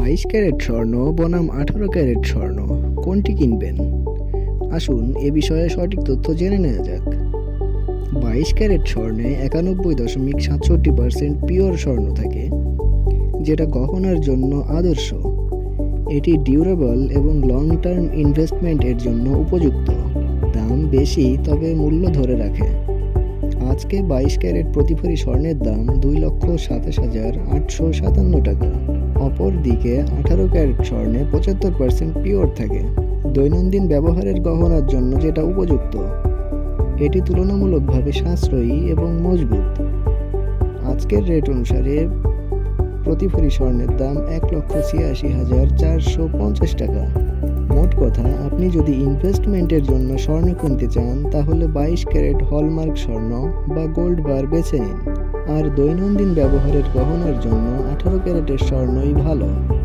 22 carat স্বর্ণ বনাম 18 carat স্বর্ণ কোনটি কিনবেন? আসুন এ বিষয়ে সঠিক তথ্য জেনে নেওয়া যাক। 22 ক্যারেট স্বর্ণে 91.67% পিওর স্বর্ণ থাকে, যেটা গহনার জন্য আদর্শ। এটি ডিউরেবল এবং লং টার্ম ইনভেস্টমেন্টের জন্য উপযুক্ত। দাম বেশি, তবে মূল্য ধরে রাখে। আজকে 22 ক্যারেট প্রতি ভরি স্বর্ণের দাম 2,27,857 টাকা। অপরদিকে 18 ক্যারেট স্বর্ণে 75% পিওর থাকে, দৈনন্দিন ব্যবহারের গহনার জন্য যেটা উপযুক্ত। এটি তুলনামূলকভাবে সাশ্রয়ী এবং মজবুত। আজকের রেট অনুসারে প্রতি ভরি স্বর্ণের দাম 1,86,450 টাকা। মোট কথা, আপনি যদি ইনভেস্টমেন্টের জন্য স্বর্ণ কিনতে চান তাহলে 22 ক্যারেট হলমার্ক স্বর্ণ বা গোল্ড বার বেছে নিন, আর দৈনন্দিন ব্যবহারের গহনার জন্য 18 ক্যারেটের স্বর্ণই ভালো।